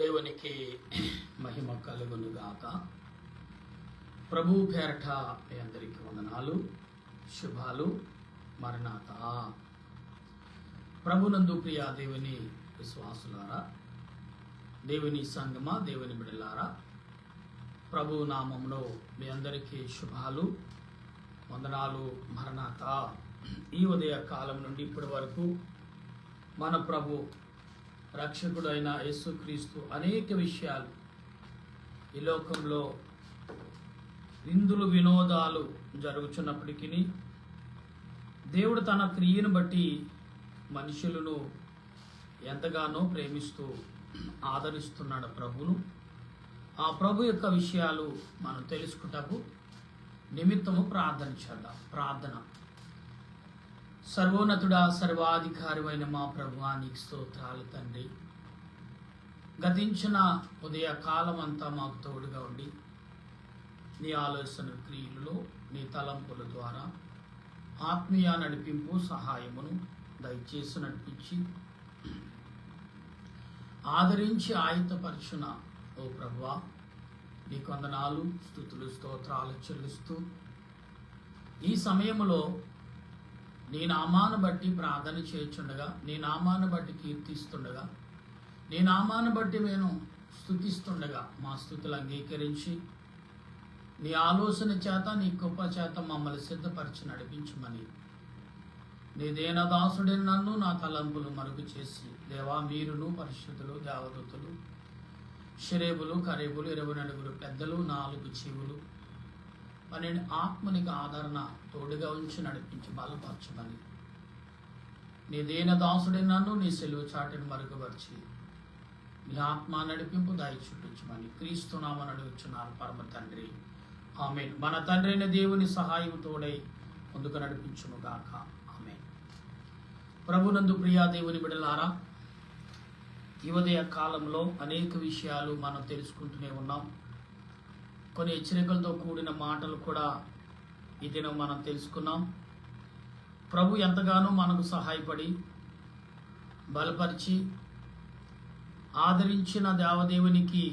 దేవునికి మహిమ కలుగునుగాక. ప్రభు పేరట మీ అందరికీ వందనాలు, శుభాలు. మరణాత. ప్రభునందు ప్రియ దేవుని విశ్వాసులారా, దేవుని సంగమా, దేవుని బిడ్డలారా, ప్రభు నామములో మీ అందరికీ శుభాలు, వందనాలు. మరణాత. ఈ ఉదయ కాలం నుండి ఇప్పటి వరకు మన ప్రభు రక్షకుడైన యేసుక్రీస్తు అనేక విషయాలు ఈ లోకంలో విందులు వినోదాలు జరుగుతున్నప్పటికీ దేవుడు తన క్రియను బట్టి మనుషులను ఎంతగానో ప్రేమిస్తూ ఆదరిస్తున్నాడు ప్రభును. ఆ ప్రభు యొక్క విషయాలు మనం తెలుసుకుంటాము నిమిత్తము ప్రార్థన చేద్దాం. ప్రార్థన. సర్వోన్నతుడా, సర్వాధికారి అయిన మా ప్రభువా, నీకు స్తోత్రాలు తండ్రి. గతించిన ఉదయ కాలం అంతా మాకు తోడుగా ఉండి నీ ఆలోచన క్రియలలో నీ తలంపుల ద్వారా ఆత్మీయ నడిపింపు సహాయమును దయచేసి నడిపించి ఆదరించి ఆయుధపరచున ఓ ప్రభువా, నీకు వందనాలు, స్తుతులు, స్తోత్రాలు చెల్లిస్తూ ఈ సమయంలో నీ నామాను బట్టి ప్రార్థన చేయుచుండగా, నీ నామాను బట్టి కీర్తిస్తుండగా, నీ నామాను బట్టి నేను స్తుతిస్తుండగా మా స్తుతులు అంగీకరించి నీ ఆలోచన చేత, నీ కృప చేత మమ్మల్ని సిద్ధపరిచి నడిపించమని నీ దేనదాసుడిని నన్ను నా తలంపులు మరుగు చేసి, దేవా, మీరును పరిశుద్ధులు, దేవదూతులు, షరేబులు, కరేబులు, 24 పెద్దలు, 4 జీవులు, 12 ఆత్మనికి ఆదరణ తోడుగా ఉంచి నడిపించి బలపరచమని నీ దేనదాసుడి నన్ను నీ సెలువు చాటిని మరుగుపరిచి నీ ఆత్మ నడిపింపు దాయి చూపించమని క్రీస్తునామని అడుగుచున్నాను పరమ తండ్రి, ఆమేన్. మన తండ్రి అయిన దేవుని సహాయం తోడై ముందుకు నడిపించును గాక, ఆమేన్. ప్రభునందు ప్రియా దేవుని బిడ్డలారా, ఈ ఉదయ కాలంలో అనేక విషయాలు మనం తెలుసుకుంటూనే ఉన్నాం. కొన్ని హెచ్చరికలతో కూడిన మాటలు కూడా ఈ దినం మనం తెలుసుకున్నాం. ప్రభు ఎంతగానో మనకు సహాయపడి బలపరిచి ఆదరించిన దేవదేవునికి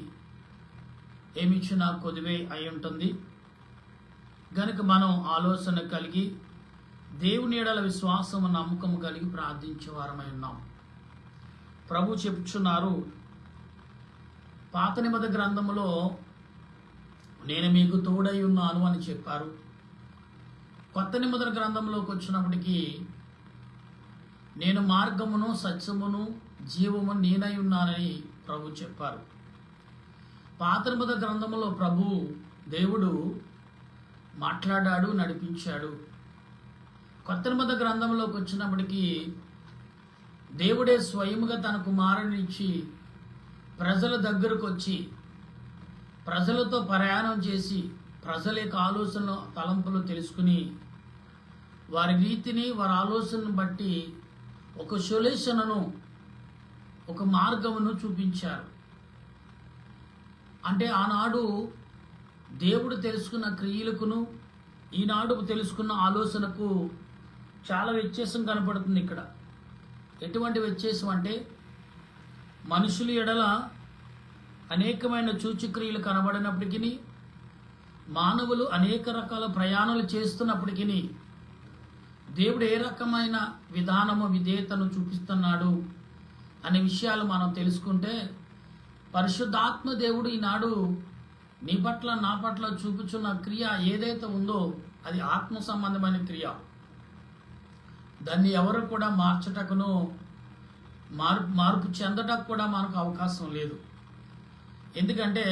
ఏమిచ్చినా కొద్దివే అయి ఉంటుంది. గనుక మనం ఆలోచన కలిగి దేవుని ఎడల విశ్వాసము, నమ్మకము కలిగి ప్రార్థించే వారమై ఉన్నాం. ప్రభు చెప్పుచున్నారు, పాత నిబంధన గ్రంథములో నేను మీకు తోడై ఉన్నాను అని చెప్పారు. కొత్త నిబంధన గ్రంథంలోకి వచ్చినప్పటికీ నేను మార్గమును, సత్యమును, జీవము నేనై ఉన్నానని ప్రభు చెప్పారు. పాత నిబంధన గ్రంథంలో ప్రభు దేవుడు మాట్లాడాడు, నడిపించాడు. కొత్త నిబంధన గ్రంథంలోకి వచ్చినప్పటికీ దేవుడే స్వయముగా తన కుమారునిచ్చి ప్రజల దగ్గరకు వచ్చి ప్రజలతో ప్రయాణం చేసి ప్రజల యొక్క ఆలోచనలు, తలంపులు తెలుసుకుని వారి రీతిని, వారి ఆలోచనను బట్టి ఒక సొల్యూషన్ను, ఒక మార్గమును చూపించారు. అంటే ఆనాడు దేవుడు తెలుసుకున్న క్రియలకును ఈనాడు తెలుసుకున్న ఆలోచనకు చాలా వ్యత్యాసం కనపడుతుంది. ఇక్కడ ఎటువంటి వ్యత్యాసం అంటే, మనుషుల ఎడల అనేకమైన సూచక్రియలు కనబడినప్పటికీ, మానవులు అనేక రకాల ప్రయాణాలు చేస్తున్నప్పటికీ దేవుడు ఏ రకమైన విధానము, విధేయతను చూపిస్తున్నాడు అనే విషయాలు మనం తెలుసుకుంటే, పరిశుద్ధాత్మ దేవుడు ఈనాడు నీ పట్ల, నా పట్ల చూపుచున్న క్రియ ఏదైతే ఉందో అది ఆత్మ సంబంధమైన క్రియ. దాన్ని ఎవరు కూడా మార్చటకును, మార్పు చెందటకు కూడా మనకు అవకాశం లేదు. ఎందుకంటే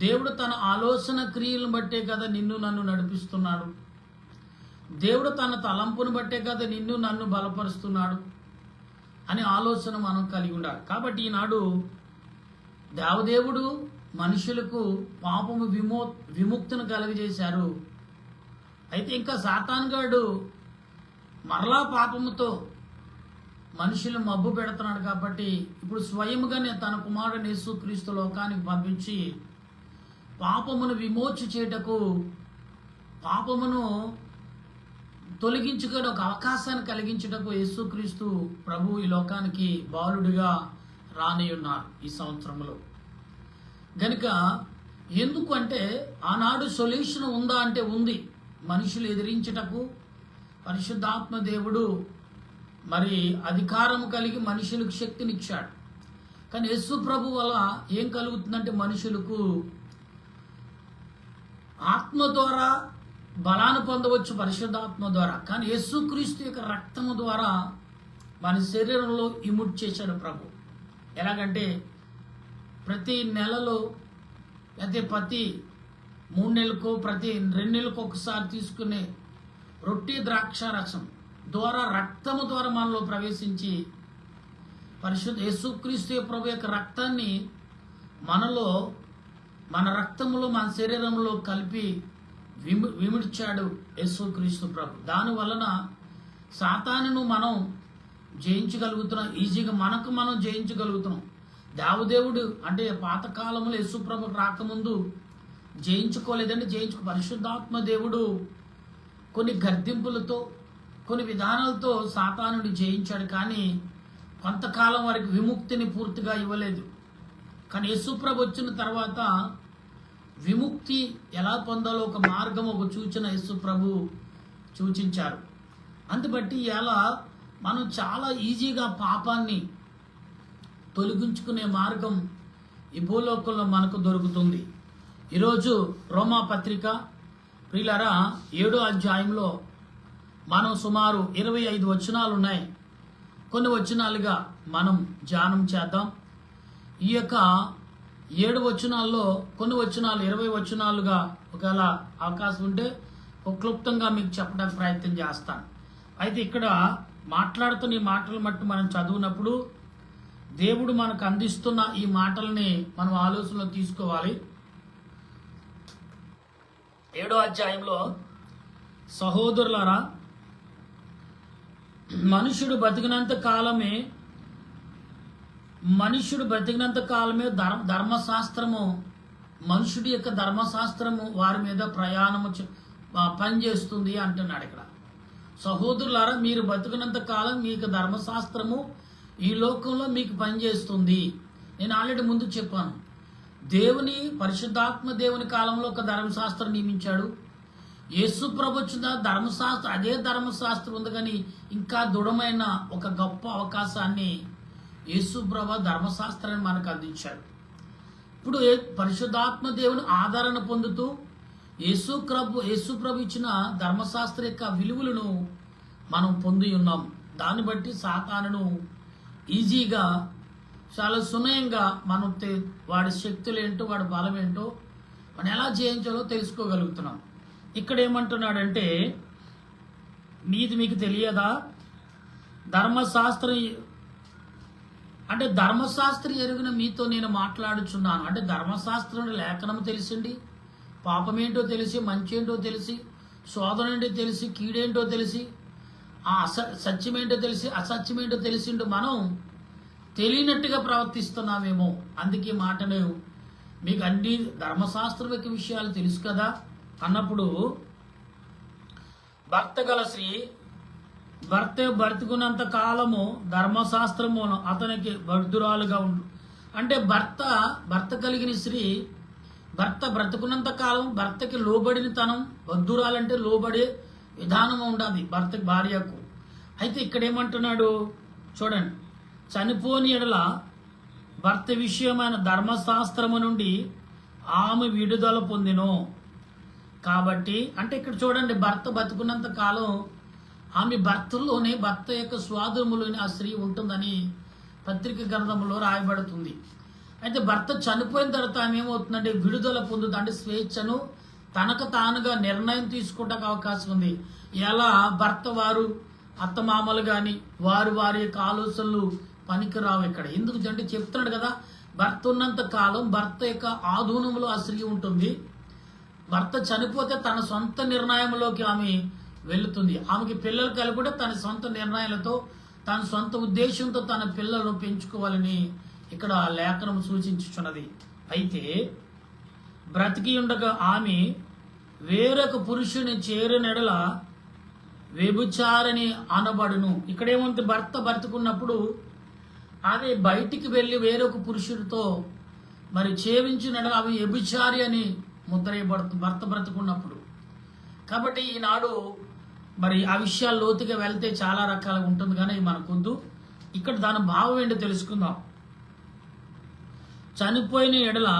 దేవుడు తన ఆలోచన క్రియలను బట్టే కదా నిన్ను నన్ను నడిపిస్తున్నాడు. దేవుడు తన తలంపును బట్టే కదా నిన్ను నన్ను బలపరుస్తున్నాడు అనే ఆలోచన మనం కలిగి ఉండాలి. కాబట్టి ఈనాడు దేవదేవుడు మనుషులకు పాపము విముక్తిని కలుగజేశారు. అయితే ఇంకా సాతానుగాడు మరలా పాపముతో మనుషులు మబ్బు పెడుతున్నాడు. కాబట్టి ఇప్పుడు స్వయముగానే తన కుమారుడు యేసుక్రీస్తు లోకానికి పంపించి పాపమును విమోచి చేయటకు, పాపమును తొలగించుకొని ఒక అవకాశాన్ని కలిగించుటకు యేసుక్రీస్తు ప్రభు ఈ లోకానికి బాలుడిగా రానియున్నారు ఈ సంవత్సరంలో. గనుక ఎందుకు అంటే ఆనాడు సొల్యూషన్ ఉందా అంటే ఉంది. మనుషులు ఎదిరించుటకు పరిశుద్ధాత్మ దేవుడు మరి అధికారం కలిగి మనుషులకు శక్తినిచ్చాడు. కానీ యేసు ప్రభు వల్ల ఏం కలుగుతుందంటే మనుషులకు ఆత్మ ద్వారా బలాన్ని పొందవచ్చు, పరిశుద్ధాత్మ ద్వారా. కానీ యేసుక్రీస్తు యొక్క రక్తము ద్వారా మన శరీరంలో ఇముడ్ చేశాడు ప్రభు. ఎలాగంటే ప్రతి నెలలో అయితే ప్రతి 3 నెలలకు ప్రతి 2 నెలలకు ఒకసారి తీసుకునే రొట్టె ద్రాక్ష రసం ద్వారా రక్తము ద్వారా మనలో ప్రవేశించి పరిశుద్ధ యేసుక్రీస్తు ప్రభు యొక్క రక్తాన్ని మనలో మన రక్తములో మన శరీరంలో కలిపి విమిడ్చాడు యేసుక్రీస్తు ప్రభు. దాని వలన సాతానును మనం జయించగలుగుతున్నాం, ఈజీగా మనకు మనం జయించగలుగుతున్నాం. దేవదేవుడు అంటే పాతకాలంలో యేసు ప్రభు రాకముందు జయించుకోలేదండి, పరిశుద్ధాత్మ దేవుడు కొన్ని గర్దింపులతో కొన్ని విధానాలతో సాతానుని జయించాడు. కానీ కొంతకాలం వరకు విముక్తిని పూర్తిగా ఇవ్వలేదు. కానీ యేసు ప్రభు వచ్చిన తర్వాత విముక్తి ఎలా పొందాలో ఒక మార్గం, ఒక సూచన యేసు ప్రభు సూచించారు. అందుబట్టి ఎలా మనం చాలా ఈజీగా పాపాన్ని తొలగించుకునే మార్గం ఈ భూలోకంలో మనకు దొరుకుతుంది. ఈరోజు రోమా పత్రిక ప్రియులారా 7వ అధ్యాయంలో మనం సుమారు 25 వచనాలు ఉన్నాయి. కొన్ని వచనాలుగా మనం ధ్యానం చేద్దాం. ఈ యొక్క 7 వచనాల్లో కొన్ని వచనాలు 20 వచనాలుగా ఒకవేళ అవకాశం ఉంటే క్లుప్తంగా మీకు చెప్పడానికి ప్రయత్నం చేస్తాను. అయితే ఇక్కడ మాట్లాడుతున్న ఈ మాటలు మట్టు మనం చదివినప్పుడు దేవుడు మనకు అందిస్తున్న ఈ మాటల్ని మనం ఆలోచనలో తీసుకోవాలి. 7వ అధ్యాయంలో సహోదరులారా, మనుషుడు బతికినంత కాలమే ధర్మశాస్త్రము, మనుషుడి యొక్క ధర్మశాస్త్రము వారి మీద ప్రయాణము పనిచేస్తుంది అంటున్నాడు ఇక్కడ. సహోదరులారా, మీరు బతికినంత కాలం మీకు ధర్మశాస్త్రము ఈ లోకంలో మీకు పనిచేస్తుంది. నేను ఆల్రెడీ ముందు చెప్పాను, దేవుని పరిశుద్ధాత్మ దేవుని కాలంలో ఒక ధర్మశాస్త్రం నియమించాడు. యేసు ప్రభు వచ్చిన ధర్మశాస్త్రం, అదే ధర్మశాస్త్రం ఉంది, కానీ ఇంకా దృఢమైన ఒక గొప్ప అవకాశాన్ని యేసు ప్రభు ధర్మశాస్త్రాన్ని మనకు అందించాడు. ఇప్పుడు పరిశుద్ధాత్మ దేవుని ఆదరణ పొందుతూ యేసు ప్రభు ఇచ్చిన ధర్మశాస్త్ర యొక్క విలువలను మనం పొంది ఉన్నాం. దాన్ని బట్టి సాతానును ఈజీగా చాలా సునయంగా మనం వాడి శక్తులు ఏంటో వాడి బలం ఏంటో మనం ఎలా జయించాలో తెలుసుకోగలుగుతున్నాం. ఇక్కడ ఏమంటున్నాడంటే, నీది మీకు తెలియదా, ధర్మశాస్త్రం అంటే ధర్మశాస్త్రం ఎరుగున మీతో నేను మాట్లాడుచున్నాను. అంటే ధర్మశాస్త్రం లేఖనం తెలిసిండి, పాపమేంటో తెలిసి, మంచేంటో తెలిసి, శోధన ఏంటో తెలిసి, కీడేంటో తెలిసి, సత్యమేంటో తెలిసి, అసత్యమేంటో తెలిసిండు మనం తెలియనట్టుగా ప్రవర్తిస్తున్నామేమో. అందుకే మాటను మీకు అన్ని ధర్మశాస్త్రం యొక్క విషయాలు తెలుసు కదా అన్నప్పుడు, భర్త గల స్త్రీ బ్రతుకున్నంత కాలము ధర్మశాస్త్రము అతనికి బద్ధురాలుగా ఉండు. అంటే భర్త కలిగిన స్త్రీ భర్త బ్రతుకున్నంత కాలం భర్తకి లోబడిన తనం, బద్ధురాలంటే లోబడే విధానం ఉండాలి భార్యకు. అయితే ఇక్కడ ఏమంటున్నాడు చూడండి, చనిపోని ఎడల భర్త విషయమైన ధర్మశాస్త్రము నుండి ఆమె విడుదల పొందిను. కాబట్టి అంటే ఇక్కడ చూడండి, భర్త బతుకున్నంత కాలం ఆమె భర్తలోనే, భర్త యొక్క స్వాధీనములోనే ఆ స్త్రీ ఉంటుందని పత్రిక గ్రంథంలో రాయబడుతుంది. అయితే భర్త చనిపోయిన తర్వాత ఆమె ఏమవుతుందంటే విడుదల పొందుతుంది. అంటే స్వేచ్ఛను తనకు తానుగా నిర్ణయం తీసుకోవడానికి అవకాశం ఉంది. ఎలా భర్త వారు అత్తమామలు కానీ వారి యొక్క ఆలోచనలు పనికిరావు ఇక్కడ. ఎందుకు అంటే చెప్తున్నాడు కదా, భర్త ఉన్నంత కాలం భర్త యొక్క ఆధీనంలో ఆ స్త్రీ ఉంటుంది. భర్త చనిపోతే తన సొంత నిర్ణయంలోకి ఆమె వెళుతుంది. ఆమెకి పిల్లలు కలిపి తన సొంత నిర్ణయాలతో, తన సొంత ఉద్దేశంతో తన పిల్లలను పెంచుకోవాలని ఇక్కడ లేఖనం సూచించుచున్నది. అయితే బ్రతికి ఉండగా ఆమె వేరొక పురుషుని చేరినెడల వ్యభిచారిణి అనబడును. ఇక్కడేముంది, భర్త బ్రతుకున్నప్పుడు అదే బయటికి వెళ్ళి వేరొక పురుషుడితో మరి చేవించినడు అవి వ్యభిచారి అని ముద్రేయబడుతుంది భర్త బ్రతుకున్నప్పుడు. కాబట్టి ఈనాడు మరి ఆ విషయాలు లోతుగా వెళ్తే చాలా రకాలుగా ఉంటుంది, కానీ మనకొద్దు. ఇక్కడ దాని భావం ఏంటో తెలుసుకుందాం. చనిపోయిన ఎడల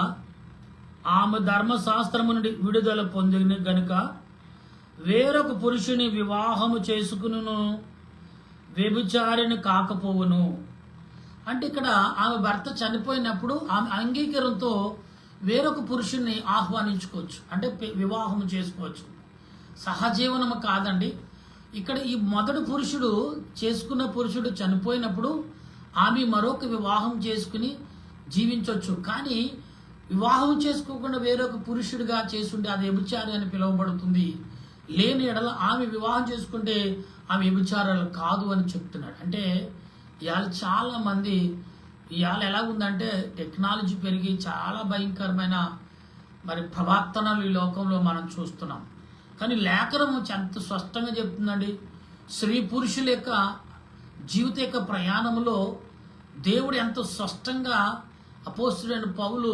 ఆమె ధర్మశాస్త్రము నుండి విడుదల పొందిన గనుక వేరొక పురుషుని వివాహము చేసుకును వ్యభిచారిని కాకపోవును. అంటే ఇక్కడ ఆమె భర్త చనిపోయినప్పుడు ఆమె అంగీకారంతో వేరొక పురుషుణ్ణి ఆహ్వానించుకోవచ్చు, అంటే వివాహం చేసుకోవచ్చు. సహజీవనము కాదండి. ఇక్కడ ఈ మొదటి పురుషుడు చేసుకున్న పురుషుడు చనిపోయినప్పుడు ఆమె మరొక వివాహం చేసుకుని జీవించవచ్చు. కానీ వివాహం చేసుకోకుండా వేరొక పురుషుడిగా చేసుంటే అది వ్యభిచారి అని పిలువబడుతుంది. లేని ఎడల ఆమె వివాహం చేసుకుంటే ఆమె వ్యభిచారాలు కాదు అని చెప్తున్నాడు. అంటే ఇవాళ చాలా మంది ఇవాళ ఎలాగుందంటే టెక్నాలజీ పెరిగి చాలా భయంకరమైన మరి ప్రవర్తనలు ఈ లోకంలో మనం చూస్తున్నాం. కానీ లేఖనం ఎంత స్పష్టంగా చెప్తుందండి. స్త్రీ పురుషుల యొక్క జీవిత యొక్క ప్రయాణంలో దేవుడు ఎంతో స్పష్టంగా అపోస్తుడైన పౌలు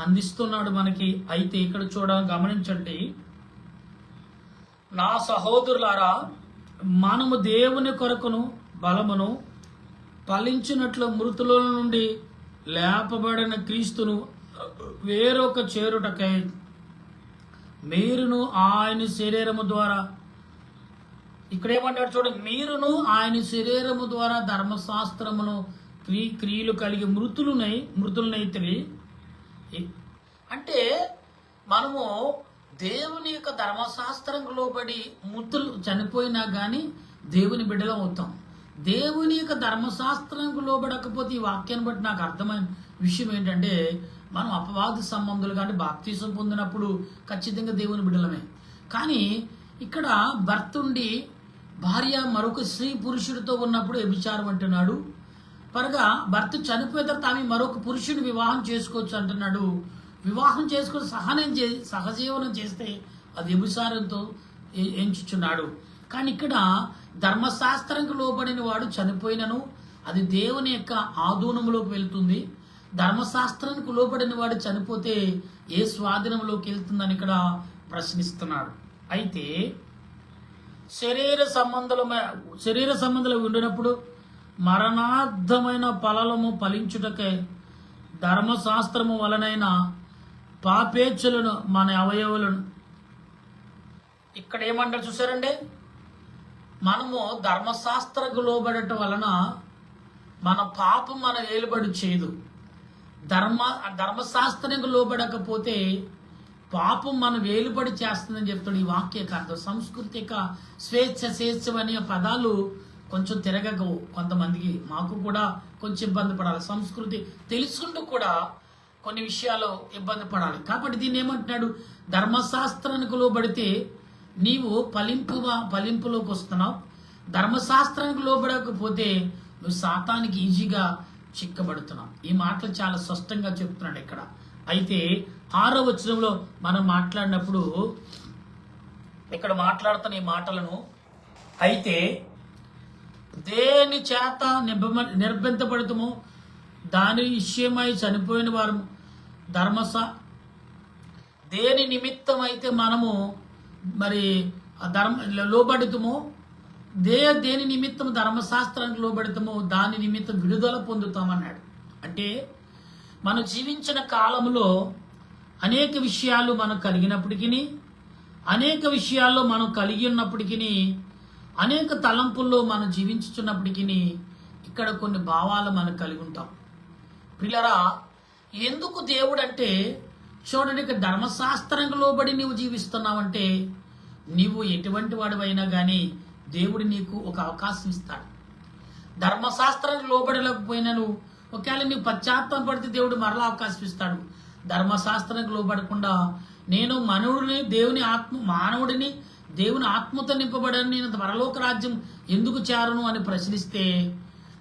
అందిస్తున్నాడు మనకి. అయితే ఇక్కడ గమనించండి, నా సహోదరులారా, మనము దేవుని కొరకును బలమును ఫలించినట్లు మృతుల నుండి లేపబడిన క్రీస్తును వేరొక చేరుటకై మీరును ఆయన శరీరము ద్వారా, ఇక్కడ ఏమంటాడు చూడండి, మీరును ఆయన శరీరము ద్వారా ధర్మశాస్త్రమును క్రియలు కలిగి మృతులనైతిరి. అంటే మనము దేవుని యొక్క ధర్మశాస్త్రం లోబడి మృతులు చనిపోయినా కానీ దేవుని బిడ్డలం అవుతాం. దేవుని యొక్క ధర్మశాస్త్రానికి లోబడకపోతే ఈ వాక్యాన్ని బట్టి నాకు అర్థమైన విషయం ఏంటంటే, మనం అపవాద సంబంధులు కానీ బాప్తీసం పొందినప్పుడు ఖచ్చితంగా దేవుని బిడ్డలమే. కానీ ఇక్కడ భర్త ఉండి భార్య మరొక స్త్రీ పురుషుడితో ఉన్నప్పుడు వ్యభిచారం అంటున్నాడు. పరగా భర్త చనిపోయిన తర్వాత ఆమె మరొక పురుషుని వివాహం చేసుకోవచ్చు అంటున్నాడు. వివాహం చేసుకుని సహజీవనం చేస్తే అది వ్యభిచారంతో ఎంచుచున్నాడు. కానీ ఇక్కడ ధర్మశాస్త్రానికి లోబడిన వాడు చనిపోయినను అది దేవుని యొక్క ఆధీనంలోకి వెళ్తుంది. ధర్మశాస్త్రానికి లోబడిన వాడు చనిపోతే ఏ స్వాధీనంలోకి వెళ్తుందని ఇక్కడ ప్రశ్నిస్తున్నాడు. అయితే శరీర సంబంధాలు ఉండినప్పుడు మరణార్థమైన ఫలము ఫలించుటకై ధర్మశాస్త్రము వలనైన పాపేచ్ఛలను మన అవయవులను, ఇక్కడ ఏమంటారు చూసారండి, మనము ధర్మశాస్త్రకు లోబడటం వలన మన పాపం మన ఏలుబడి చేయదు. ధర్మశాస్త్రానికి లోబడకపోతే పాపం మనం వేలుబడి చేస్తుందని చెప్తాడు ఈ వాక్యక అర్థం. సంస్కృతి యొక్క స్వేచ్ఛ అనే పదాలు కొంచెం తిరగవు కొంతమందికి, మాకు కూడా కొంచెం ఇబ్బంది పడాలి. సంస్కృతి తెలుసుకుంటూ కూడా కొన్ని విషయాలు ఇబ్బంది పడాలి. కాబట్టి దీన్ని ఏమంటున్నాడు, ధర్మశాస్త్రానికి లోబడితే నీవు ఫలింపులోకి వస్తున్నావు, ధర్మశాస్త్రానికి లోబడకపోతే నువ్వు సాతానికి ఈజీగా చిక్కబడుతున్నావు. ఈ మాటలు చాలా స్పష్టంగా చెప్తున్నాడు ఇక్కడ. అయితే 6వ వచనంలో మనం మాట్లాడినప్పుడు ఇక్కడ మాట్లాడుతున్న ఈ మాటలను, అయితే దేని చేత నిర్బంధపడుతామో దాని విషయమై చనిపోయిన వారు దేని నిమిత్తం అయితే మనము మరి లోబడుతామో దేని నిమిత్తం ధర్మశాస్త్రానికి లోబడతామో దాని నిమిత్తం విడుదల పొందుతామన్నాడు. అంటే మనం జీవించిన కాలంలో అనేక విషయాలు మనం కలిగినప్పటికీ, అనేక విషయాల్లో మనం కలిగి ఉన్నప్పటికీ, అనేక తలంపుల్లో మనం జీవించుతున్నప్పటికీ ఇక్కడ కొన్ని భావాలు మనం కలిగి ఉంటాం. పిల్లరా, ఎందుకు దేవుడు అంటే చూడండి, ఇక్కడ ధర్మశాస్త్రానికి లోబడి నీవు జీవిస్తున్నావంటే నీవు ఎటువంటి వాడివైనా కానీ దేవుడు నీకు ఒక అవకాశం ఇస్తాడు. ధర్మశాస్త్రానికి లోబడలేకపోయినా నువ్వు ఒకవేళ నీవు పశ్చాత్తాపడితే దేవుడు మరలా అవకాశం ఇస్తాడు. ధర్మశాస్త్రానికి లోబడకుండా నేను మానవుడిని దేవుని ఆత్మతో నింపబడని నేను పరలోక రాజ్యం ఎందుకు చేరను అని ప్రశ్నిస్తే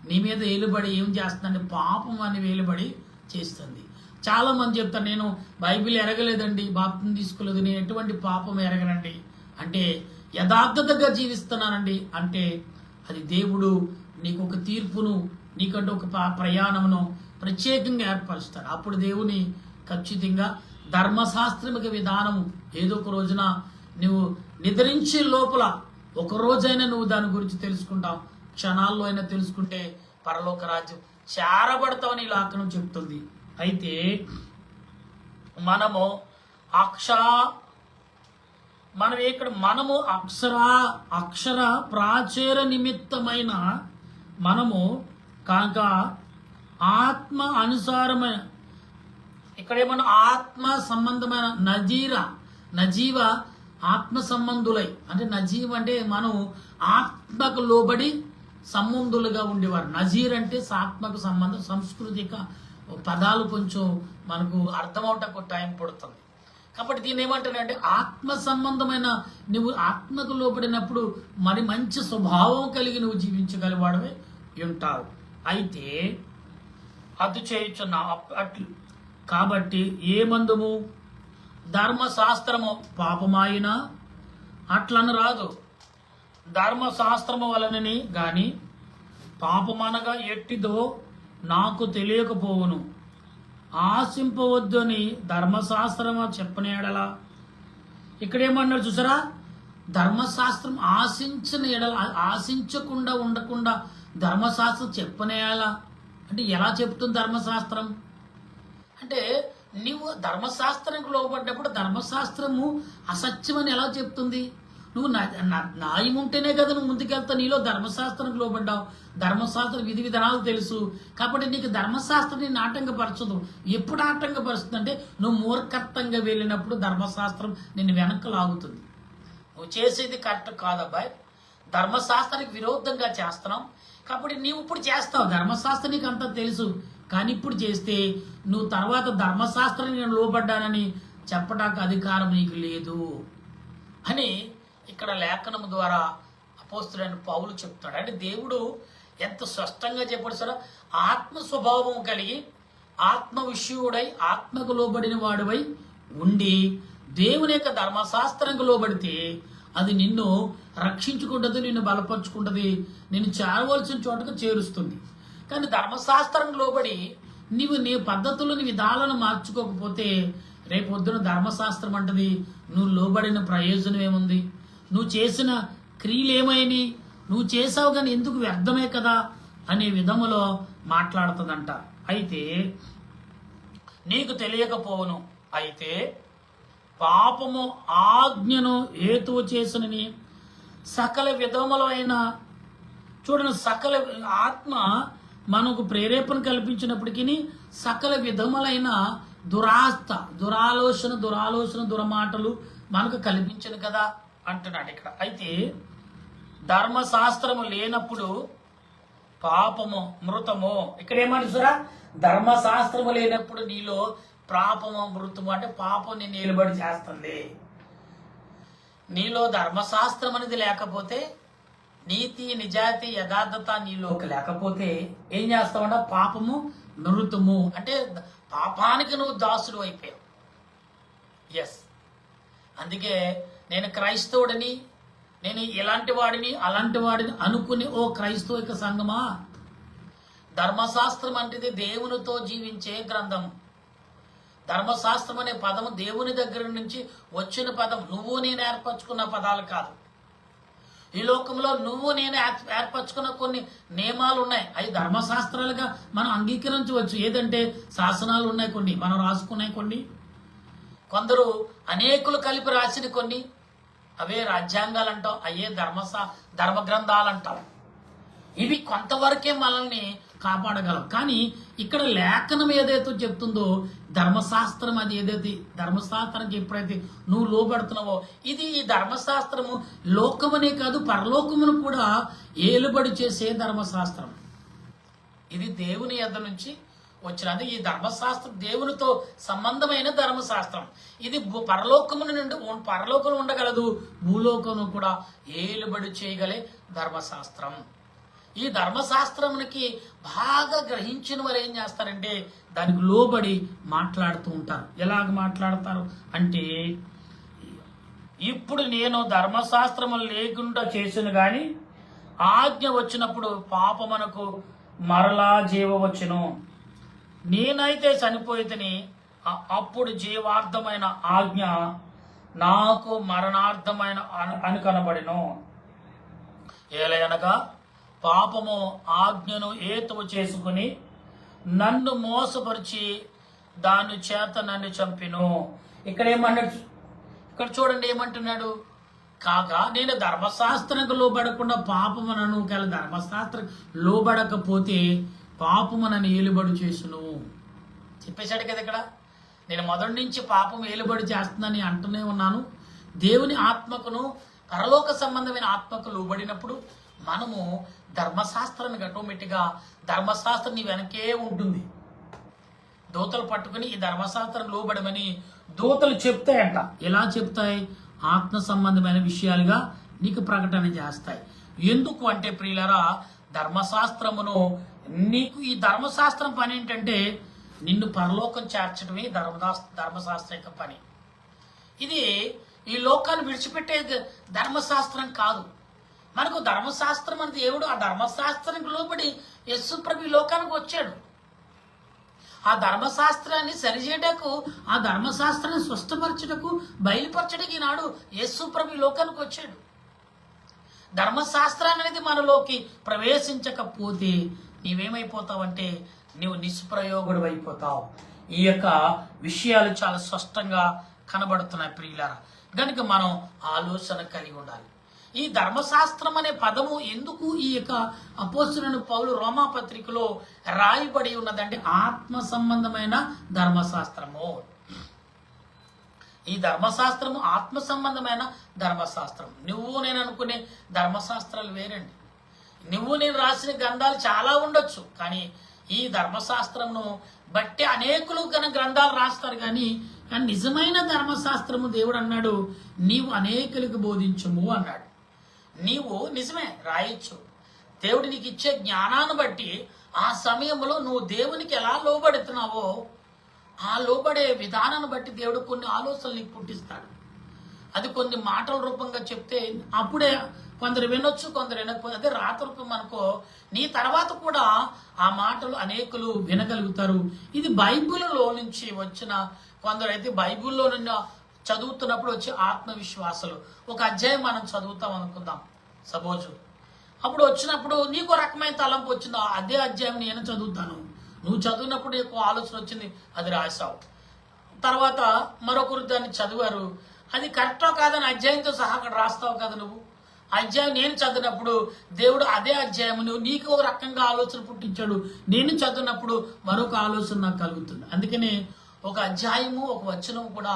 నీ మీద ఏలుబడి ఏం చేస్తుందంటే పాపం అని వేలుబడి చేస్తుంది. చాలా మంది చెప్తారు, నేను బైబిల్ ఎరగలేదండి, బాప్తిసం తీసుకోలేదు, నేను ఎటువంటి పాపం ఎరగనండి అంటే యథార్థతగా జీవిస్తున్నానండి అంటే అది దేవుడు నీకు ఒక తీర్పును నీకంటూ ఒక ప్రయాణమును ప్రత్యేకంగా ఏర్పరుస్తాడు. అప్పుడు దేవుని ఖచ్చితంగా ధర్మశాస్త్రమిక విధానము ఏదో ఒక రోజున నువ్వు నిద్రించే లోపల ఒక రోజైనా నువ్వు దాని గురించి తెలుసుకుంటావు. క్షణాల్లో అయినా తెలుసుకుంటే పరలోక రాజ్యం చేరబడతావని లేఖనం చెప్తుంది. అయితే మనము అక్షర ప్రాచీర నిమిత్తమైన మనము కాక ఆత్మ అనుసారమైన, ఇక్కడేమన్నా ఆత్మ సంబంధమైన నజీవ ఆత్మ సంబంధులై, అంటే నజీవ అంటే మనం ఆత్మకు లోబడి సంబంధులుగా ఉండేవారు. నజీర్ అంటే ఆత్మకు సంబంధం. సాంస్కృతిక పదాలు కొంచెం మనకు అర్థమవటకు టైం పడుతుంది. కాబట్టి దీన్ని ఏమంటారంటే ఆత్మ సంబంధమైన నువ్వు ఆత్మకు లోబడినప్పుడు మరి మంచి స్వభావం కలిగి నువ్వు జీవించగలివాడవే ఉంటావు. అయితే అది చేయుచున్నావు అట్లు కాబట్టి ఏమందుము ధర్మశాస్త్రము పాపమాయిన అట్లను రాదు. ధర్మశాస్త్రము వలనని గాని పాపమనగా ఎట్టిదో నాకు తెలియకపోవును. ఆశింపవద్దు అని ధర్మశాస్త్రము చెప్పనేడలా. ఇక్కడేమన్నాడు చూసారా, ధర్మశాస్త్రం ఆశించకుండా ఉండకుండా ధర్మశాస్త్రం చెప్పనేయాలా అంటే ఎలా చెప్తుంది ధర్మశాస్త్రం అంటే నీవు ధర్మశాస్త్రానికి లోబడ్డప్పుడు ధర్మశాస్త్రము అసత్యమని ఎలా చెప్తుంది? నువ్వు న్యాయం ఉంటేనే కదా నువ్వు ముందుకెళ్తా. నీలో ధర్మశాస్త్రానికి లోబడ్డావు, ధర్మశాస్త్ర విధి విధానాలు తెలుసు కాబట్టి నీకు ధర్మశాస్త్రం నిన్ను ఆటంకపరచదు. ఎప్పుడు ఆటంకపరుస్తుంది అంటే నువ్వు మూర్ఖత్వంగా వెళ్ళినప్పుడు ధర్మశాస్త్రం నిన్ను వెనక్కి లాగుతుంది. నువ్వు చేసేది కరెక్ట్ కాదబ్బాయి, ధర్మశాస్త్రానికి విరోధంగా చేస్తున్నావు కాబట్టి నీవు ఇప్పుడు చేస్తావు. ధర్మశాస్త్రం నీకు అంతా తెలుసు కానీ ఇప్పుడు చేస్తే నువ్వు తర్వాత ధర్మశాస్త్రానికి నేను లోబడ్డానని చెప్పడానికి అధికారం నీకు లేదు అని ఇక్కడ లేఖనం ద్వారా అపోస్తులైన పౌలు చెప్తాడు. అంటే దేవుడు ఎంత స్పష్టంగా చెప్పాడు సార్, ఆత్మ స్వభావం కలిగి ఆత్మ విషయుడై ఆత్మకు లోబడిన వాడివై ఉండి దేవుని యొక్క ధర్మశాస్త్రానికి లోబడితే అది నిన్ను రక్షించుకుంటుంది, నిన్ను బలపరుచుకుంటుంది, నిన్ను చేరవలసిన చోటకు చేరుస్తుంది. కానీ ధర్మశాస్త్రం లోబడి నీ పద్ధతులను విధాలను మార్చుకోకపోతే రేపొద్దున ధర్మశాస్త్రం అంటది నువ్వు లోబడిన ప్రయోజనం ఏముంది, నువ్వు చేసిన క్రియలు ఏమైనాయి, నువ్వు చేసావు కానీ ఎందుకు వ్యర్థమే కదా అనే విధములో మాట్లాడుతుందంట. అయితే నీకు తెలియకపోవును. అయితే పాపము ఆజ్ఞను హేతువు చేసినని సకల విధములైన చూడండి, సకల ఆత్మ మనకు ప్రేరేపణ కల్పించినప్పటికీ సకల విధములైన దురాలోచన దురమాటలు మనకు కల్పించను కదా అంటున్నాడు ఇక్కడ. అయితే ధర్మశాస్త్రము లేనప్పుడు పాపము మృతము. ఇక్కడ ఏమంటారా, ధర్మశాస్త్రము లేనప్పుడు నీలో పాపము మృతము అంటే పాపం నిన్ను నిలబడి చేస్తుంది. నీలో ధర్మశాస్త్రం అనేది లేకపోతే, నీతి నిజాయితీ యథార్థత నీలోకి లేకపోతే ఏం చేస్తావంట, పాపము మృతము అంటే పాపానికి నువ్వు దాసుడు అయిపోయావు. ఎస్, అందుకే నేను క్రైస్తవుడిని, నేను ఇలాంటి వాడిని అలాంటి వాడిని అనుకుని ఓ క్రైస్తవిక సంఘమా, ధర్మశాస్త్రం అంటే దేవునితో జీవించే గ్రంథం. ధర్మశాస్త్రం అనే పదము దేవుని దగ్గర నుంచి వచ్చిన పదం, నువ్వు నేను ఏర్పరచుకున్న పదాలు కాదు. ఈ లోకంలో నువ్వు నేను ఏర్పరచుకున్న కొన్ని నియమాలు ఉన్నాయి, అవి ధర్మశాస్త్రాలుగా మనం అంగీకరించవచ్చు. ఏదంటే శాసనాలు ఉన్నాయి కొన్ని, మనం రాసుకున్నాయి కొన్ని, కొందరు అనేకులు కలిపి రాసిన కొన్ని, అవే రాజ్యాంగాలు అంటాం, అయ్యే ధర్మ గ్రంథాలు అంటాం. ఇవి కొంతవరకే మనల్ని కాపాడగలవు. కానీ ఇక్కడ లేఖనం ఏదైతే చెప్తుందో ధర్మశాస్త్రం, అది ఏదైతే ధర్మశాస్త్రానికి ఎప్పుడైతే నువ్వు లోబడుతున్నావో, ఇది ఈ ధర్మశాస్త్రము లోకమనే కాదు పరలోకమును కూడా ఏలుబడి చేసే ధర్మశాస్త్రం. ఇది దేవుని యొద్ద నుంచి వచ్చినది. ఈ ధర్మశాస్త్రం దేవునితో సంబంధమైన ధర్మశాస్త్రం. ఇది పరలోకమును నుండి పరలోకం ఉండగలదు, భూలోకమును కూడా ఏలుబడి చేయగలే ధర్మశాస్త్రం. ఈ ధర్మశాస్త్రానికి బాగా గ్రహించిన వారు ఏం చేస్తారంటే దానికి లోబడి మాట్లాడుతూ ఉంటారు. ఎలాగ మాట్లాడతారు అంటే, ఇప్పుడు నేను ధర్మశాస్త్రము లేకుండా చేసిన గాని ఆజ్ఞ వచ్చినప్పుడు పాపమునకు మరలా జీవ వచ్చును. నేనైతే చనిపోయితేని అప్పుడు జీవార్థమైన ఆజ్ఞ నాకు మరణార్థమైన అని కనబడెను. ఏలయనగా పాపము ఆజ్ఞను ఏతువు చేసుకుని నన్ను మోసపరిచి దాని చేత నన్ను చంపిను. ఇక్కడ ఏమన్నాడు? ఇక్కడ చూడండి ఏమంటున్నాడు. కాగా నేను ధర్మశాస్త్రంకు లోబడకుండా పాపమునను ఒకవేళ ధర్మశాస్త్రం లోబడకపోతే పాపమునను ఏలుబడి చేసును. చెప్పేశాడు కదా ఇక్కడ. నేను మొదటి నుంచి పాపం ఏలుబడి చేస్తుందని అంటూనే ఉన్నాను. దేవుని ఆత్మకును పరలోక సంబంధమైన ఆత్మకు లోబడినప్పుడు మనము ధర్మశాస్త్రానికి ఆటోమేటిక్గా ధర్మశాస్త్రం నీ వెనకే ఉంటుంది. దూతలు పట్టుకుని ఈ ధర్మశాస్త్రం లోబడమని దూతలు చెప్తాయంట. ఎలా చెప్తాయి? ఆత్మ సంబంధమైన విషయాలుగా నీకు ప్రకటన చేస్తాయి. ఎందుకు అంటే ప్రియులరా, ధర్మశాస్త్రమును నీకు ఈ ధర్మశాస్త్రం పని ఏంటంటే నిన్ను పరలోకం చేర్చడమే ధర్మశాస్త్రం యొక్క పని. ఇది ఈ లోకాన్ని విడిచిపెట్టే ధర్మశాస్త్రం కాదు. మనకు ధర్మశాస్త్రం అని దేవుడు ఆ ధర్మశాస్త్రానికి లోబడి యేసు ప్రభు ఈ లోకానికి వచ్చాడు. ఆ ధర్మశాస్త్రాన్ని సరిచేయటకు, ఆ ధర్మశాస్త్రాన్ని స్పష్టపరచుటకు, బయలుపరచడానికి ఈనాడు యేసు ప్రభు ఈ లోకానికి వచ్చాడు. ధర్మశాస్త్రాన్ని అనేది మనలోకి ప్రవేశించకపోతే నీవేమైపోతావంటే నీవు నిష్ప్రయోగుడు అయిపోతావు. ఈ యొక్క విషయాలు చాలా స్పష్టంగా కనబడుతున్నాయి ప్రియులారా. కనుక మనం ఆలోచన కలిగి ఉండాలి. ఈ ధర్మశాస్త్రం అనే పదము ఎందుకు ఈ యొక్క అపోస్తలుడైన పౌలు రోమా పత్రికలో రాయబడి ఉన్నదంటే ఆత్మ సంబంధమైన ధర్మశాస్త్రము. ఈ ధర్మశాస్త్రము ఆత్మ సంబంధమైన ధర్మశాస్త్రం. నువ్వు నేను అనుకునే ధర్మశాస్త్రాలు వేరండి. నువ్వు నేను రాసిన గ్రంథాలు చాలా ఉండొచ్చు, కానీ ఈ ధర్మశాస్త్రమును బట్టి అనేకులు గ్రంథాలు రాస్తారు. కానీ నిజమైన ధర్మశాస్త్రము దేవుడు అన్నాడు, నీవు అనేకులకు బోధించుము అన్నాడు. నీవు నిజమే రాయొచ్చు. దేవుడు నీకు ఇచ్చే జ్ఞానాన్ని బట్టి ఆ సమయంలో నువ్వు దేవునికి ఎలా లోబడుతున్నావో ఆ లోబడే విధానాన్ని బట్టి దేవుడు కొన్ని ఆలోచనలు నీకు పుట్టిస్తాడు. అది కొన్ని మాటల రూపంగా చెప్తే అప్పుడే కొందరు వినొచ్చు, కొందరు వినకపోతే అదే రాత రూపం అనుకో, నీ తర్వాత కూడా ఆ మాటలు అనేకులు వినగలుగుతారు. ఇది బైబిల్లో నుంచి వచ్చిన కొందరు అయితే బైబిల్లో నుండి చదువుతున్నప్పుడు వచ్చే ఆత్మవిశ్వాసాలు. ఒక అధ్యాయం మనం చదువుతాం అనుకుందాం సపోజు. అప్పుడు వచ్చినప్పుడు నీకు రకమైన తలంపు వచ్చింది, అదే అధ్యాయం నేను చదువుతాను. నువ్వు చదివినప్పుడు నీకు ఆలోచన వచ్చింది, అది రాసావు. తర్వాత మరొకరు దాన్ని చదివారు, అది కరెక్టో కాదని అధ్యాయంతో సహా అక్కడ రాస్తావు కదా నువ్వు. అధ్యాయం నేను చదివినప్పుడు దేవుడు అదే అధ్యాయం నీకు ఒక రకంగా ఆలోచన పుట్టించాడు, నేను చదివినప్పుడు మరొక ఆలోచన నాకు కలుగుతుంది. అందుకనే ఒక అధ్యాయము ఒక వచనం కూడా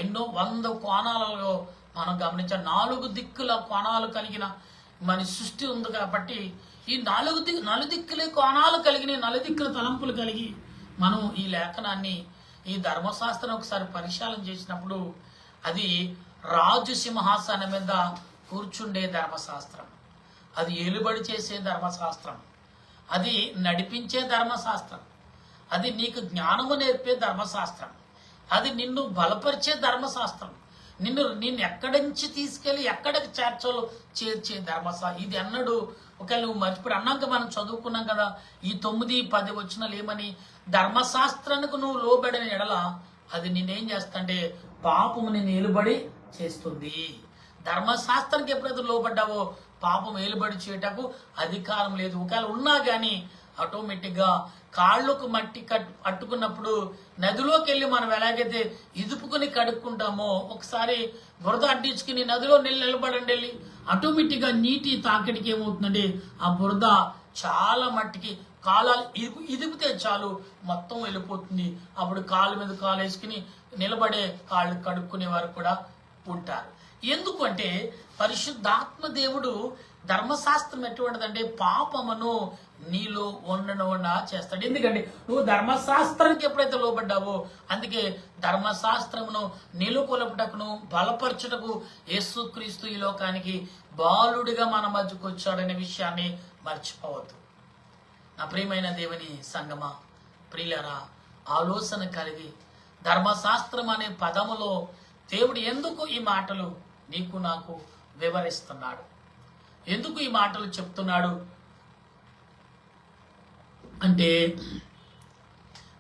ఎన్నో 100 కోణాలలో మనం గమనించాలి. 4 దిక్కుల కోణాలు కలిగిన మన సృష్టి ఉంది కాబట్టి ఈ 4 దిక్కుల కోణాలు కలిగిన 4 దిక్కుల తలంపులు కలిగి మనం ఈ లేఖనాన్ని ఈ ధర్మశాస్త్రం ఒకసారి పరిశీలన చేసినప్పుడు అది రాజు సింహాసనం మీద కూర్చుండే ధర్మశాస్త్రం, అది ఏలుబడి చేసే ధర్మశాస్త్రం, అది నడిపించే ధర్మశాస్త్రం, అది నీకు జ్ఞానము నేర్పే ధర్మశాస్త్రం, అది నిన్ను బలపరిచే ధర్మశాస్త్రం, నిన్ను ఎక్కడి నుంచి తీసుకెళ్లి ఎక్కడికి చేర్చాలో చేర్చే ధర్మశాస్త్రం. ఇది అన్నాడు. ఒకవేళ నువ్వు మర్చిపోయి అన్నాక మనం చదువుకున్నాం కదా ఈ 9-10 వచనాలు ఏమని, ధర్మశాస్త్రానికి నువ్వు లోబడిన ఎడల అది నేనేం చేస్తాంటే పాపము నేను ఏలుబడి చేస్తుంది. ధర్మశాస్త్రానికి ఎప్పుడైతే లోబడ్డావో పాపం ఏలుబడి చేయటకు అధికారం లేదు. ఒకవేళ ఉన్నా కానీ ఆటోమేటిక్గా కాళ్ళకు మట్టి అట్టుకున్నప్పుడు నదిలోకి వెళ్ళి మనం ఎలాగైతే ఇదుపుకుని కడుక్కుంటామో ఒకసారి బురద అడ్డించుకుని నదిలో నిలబడండి వెళ్ళి ఆటోమేటిక్గా నీటి తాకిడికి ఏమవుతుందండి ఆ బురద చాలా మట్టికి కాలాలు ఇదిపితే చాలు మొత్తం వెళ్ళిపోతుంది. అప్పుడు కాళ్ళ మీద కాలు వేసుకుని నిలబడే కాళ్ళు కడుక్కునే వారు కూడా ఉంటారు. ఎందుకంటే పరిశుద్ధాత్మ దేవుడు ధర్మశాస్త్రం ఎటువంటిదంటే పాపమును నీలో ఉండకుండా చేస్తాడు. ఎందుకంటే నువ్వు ధర్మశాస్త్రానికి ఎప్పుడైతే లోబడ్డావో అందుకే ధర్మశాస్త్రమును నెలకొల్పుటకును బలపరచుటకు యేసుక్రీస్తు ఈ లోకానికి బాలుడిగా మన మధ్యకు వచ్చాడనే విషయాన్ని మర్చిపోవద్దు. నా ప్రియమైన దేవుని సంగమా, ప్రియులరా, ఆలోచన కలిగి ధర్మశాస్త్రం అనే పదములో దేవుడు ఎందుకు ఈ మాటలు నీకు నాకు వివరిస్తున్నాడు, ఎందుకు ఈ మాటలు చెప్తున్నాడు? అంటే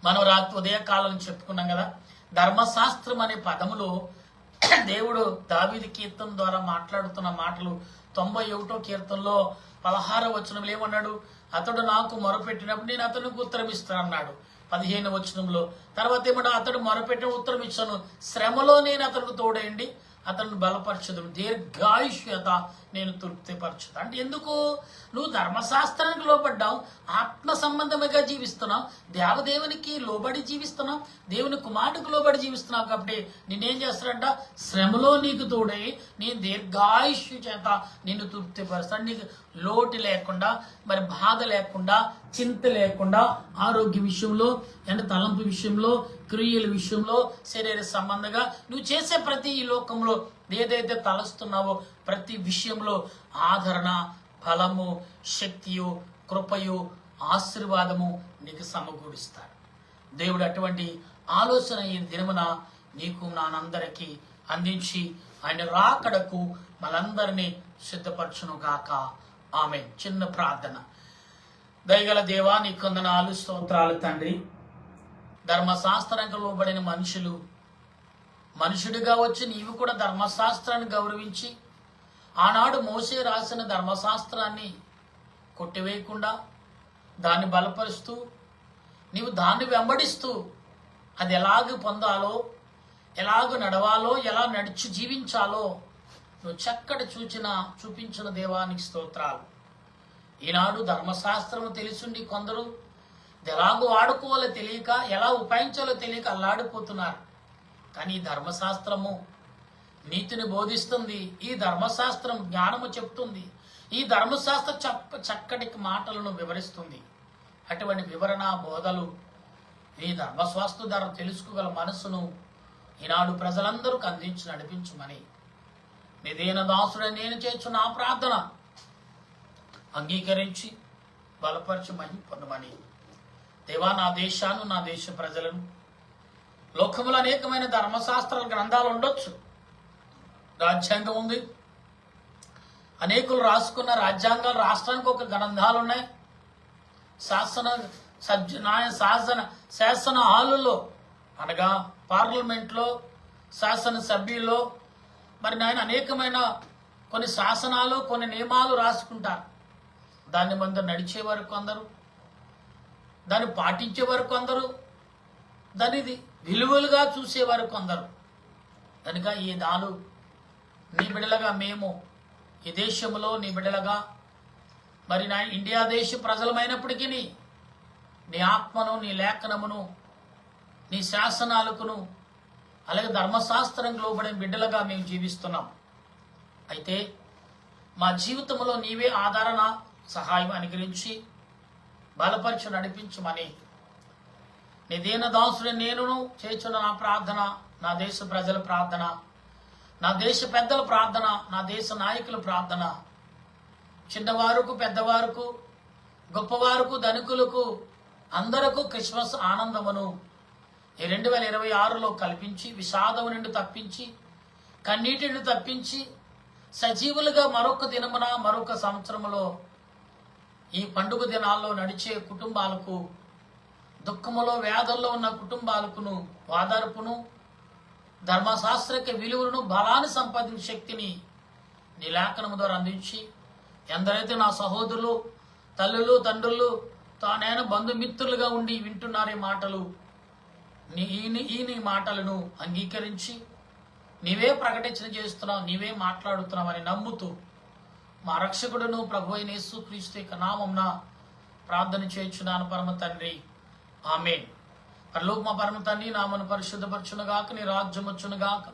మనం రాత్రి ఉదయకాలం చెప్పుకున్నాం కదా, ధర్మశాస్త్రం అనే పదములో దేవుడు దావీదు కీర్తన ద్వారా మాట్లాడుతున్న మాటలు 91వ కీర్తనలో 16వ వచనంలో ఏమన్నాడు? అతడు నాకు మొరపెట్టినప్పుడు నేను అతనికి ఉత్తరం ఇస్తాను అన్నాడు 15వ వచనంలో. తర్వాత ఏమన్నా? అతడు మొరపెట్టిన ఉత్తరం ఇచ్చాను, శ్రమలో నేను అతనికి తోడేయండి, అతను బలపరచదు, దీర్ఘాయుష్యత నేను తృప్తిపరచదు. అంటే ఎందుకు? నువ్వు ధర్మశాస్త్రానికి లోబడ్డావు, ఆత్మ సంబంధముగా జీవిస్తున్నావు, దేవదేవునికి లోబడి జీవిస్తున్నావు, దేవుని కుమారుడికి లోబడి జీవిస్తున్నావు. కాబట్టి నేనేం చేస్తాడంట? శ్రమలో నీకు తోడై నేను దీర్ఘాయుష్యు చేత నిన్ను తృప్తిపరుస్తాను. నీకు లోటు లేకుండా, మరి బాధ లేకుండా, చింత లేకుండా, ఆరోగ్య విషయంలో, అంటే తలంపు విషయంలో, క్రియల విషయంలో, శరీర సంబంధంగా నువ్వు చేసే ప్రతి ఈ లోకంలో ఏదైతే తలస్తున్నావో ప్రతి విషయంలో ఆదరణ, ఫలము, శక్తియు, కృపయు, ఆశీర్వాదము నీకు సమకూరుస్తాడు దేవుడు. అటువంటి ఆలోచన ఈ దినమున నీకు నానందరికీ అందించి ఆయన రాకడకు మనందరినీ సిద్ధపరచును గాక. ఆమె చిన్న ప్రార్థన. దయగల దేవా, నీ కొందనాలు, స్తోత్రాలు తండ్రి. ధర్మశాస్త్రానికి లోబడిన మనుషుడిగా వచ్చి నీవు కూడా ధర్మశాస్త్రాన్ని గౌరవించి ఆనాడు మోసే రాసిన ధర్మశాస్త్రాన్ని కొట్టివేయకుండా దాన్ని బలపరుస్తూ నీవు దాన్ని వెంబడిస్తూ అది ఎలాగ పొందాలో, ఎలాగ నడవాలో, ఎలా నడిచి జీవించాలో నువ్వు చక్కటి చూపించిన దేవానికి స్తోత్రాలు. ఈనాడు ధర్మశాస్త్రము తెలుసుండి కొందరు ఎలాగో వాడుకోవాలో తెలియక, ఎలా ఉపాయించాలో తెలియక అల్లాడిపోతున్నారు. కానీ ఈ ధర్మశాస్త్రము నీతిని బోధిస్తుంది, ఈ ధర్మశాస్త్రం జ్ఞానము చెప్తుంది, ఈ ధర్మశాస్త్ర చక్కటి మాటలను వివరిస్తుంది. అటువంటి వివరణ బోధలు ఈ ధర్మశాస్త్ర ధర తెలుసుకోగల మనస్సును ఈనాడు ప్రజలందరూ అందించి నడిపించమని నిదేన దాసుడని నేను చేర్చు నా ప్రార్థన అంగీకరించి బలపరిచి మహిమ పొందమని. దేవా, నా దేశాన్ని, నా దేశ ప్రజలను, లోకములో అనేకమైన ధర్మశాస్త్రాల గ్రంథాలు ఉండొచ్చు, రాజ్యాంగం ఉంది, అనేకులు రాసుకున్న రాజ్యాంగాలు, రాష్ట్రానికి ఒక గ్రంథాలు ఉన్నాయి, శాసన హాలుల్లో అనగా పార్లమెంట్లో, శాసన సభ్యుల్లో మరి నాయన అనేకమైన కొన్ని శాసనాలు, కొన్ని నియమాలు రాసుకుంటారు. దాని మందు నడిచే వరకు అందరూ, దాన్ని పాటించే వరకు అందరూ, దానిది విలువలుగా చూసే వరకు అందరూ. కనుక ఈ దాలు నీ బిడ్డలుగా మేము ఈ దేశంలో నీ బిడ్డలుగా మరి నా ఇండియా దేశ ప్రజలమైనప్పటికీ నీ ఆత్మను, నీ లేఖనమును, నీ శాసనాలకును, అలాగే ధర్మశాస్త్రంలో లోబడిన బిడ్డలుగా మేము జీవిస్తున్నాం. అయితే మా జీవితంలో నీవే ఆదరణ, సహాయం అనుగ్రహించి బలపరిచి నడిపించమని నీ దీన దాసుని నేనును చేర్చున్న నా ప్రార్థన, నా దేశ ప్రజల ప్రార్థన, నా దేశ పెద్దల ప్రార్థన, నా దేశ నాయకుల ప్రార్థన, చిన్నవారుకు, పెద్దవారుకు, గొప్పవారుకు, ధనికులకు అందరకు క్రిస్మస్ ఆనందమును ఈ 2026లో కల్పించి, విషాదము నుండి తప్పించి, కన్నీటి నుండి తప్పించి, సజీవులుగా మరొక దినమున, మరొక సంవత్సరములో ఈ పండుగ దినాల్లో నడిచే కుటుంబాలకు, దుఃఖములో, వేదల్లో ఉన్న కుటుంబాలకును వాదార్పును, ధర్మశాస్త్రక విలువలను, బలాన్ని సంపాదించే శక్తిని నీ లేఖనము ద్వారా అందించి, ఎందరైతే నా సహోదరులు, తల్లులు, తండ్రులు, తానైనా బంధుమిత్రులుగా ఉండి వింటున్నారే మాటలు, నీ మాటలను అంగీకరించి నీవే ప్రకటించిన చేస్తున్నావు, నీవే మాట్లాడుతున్నావని నమ్ముతూ మా రక్షకుడును ప్రభు అయిన యేసుక్రీస్తు యొక్క నామమున ప్రార్థన చేయుచున్నాను పరమ తండ్రి, ఆమేన్. పరలోక మా పరమ తండ్రి, నామను పరిశుద్ధపరచునుగాక, నీ రాజ్యం వచ్చునుగాక,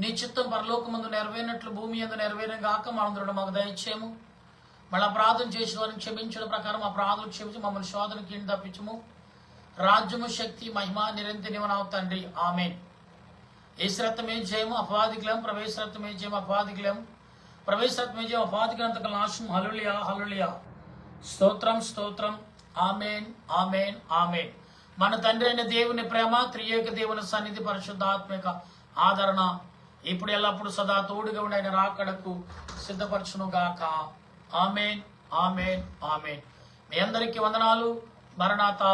నీ చిత్తం పరలోకమందు నెరవేరినట్లు భూమి యందు నెరవేరును గాక. మనందరూ మాకు దయచేయము. మళ్ళా ప్రార్థన చేసిన వారిని క్షమించిన ప్రకారం మా ప్రార్థనలు క్షమించి మమ్మల్ని శోధనకి ఇంటి తప్పించము. రాజ్యము, శక్తి, మహిమ నిరంతరము తండ్రి, ఆమేన్. ఏసురత్నమే జయము, అపవాదికులం, ప్రవేశరత్నమే జయము, అపవాదికులం, ప్రవేశరత్నమే జయము, అపవాదికులంతకు నాశనం. హల్లెలూయా, హల్లెలూయా, స్తోత్రం, స్తోత్రం. ఆమేన్, ఆమేన్, ఆమేన్. మన తండ్రి అయిన దేవుని ప్రేమ, త్రియేక దేవుని సన్నిధి, పరిశుద్ధాత్మిక ఆదరణ ఇప్పుడు ఎల్లప్పుడు సదా తోడుగా ఉండి ఆయన రాకడకు సిద్ధపరచును గాక. ఆమేన్, ఆమేన్, ఆమేన్. మీ అందరికీ వందనాలు. మరణాతా.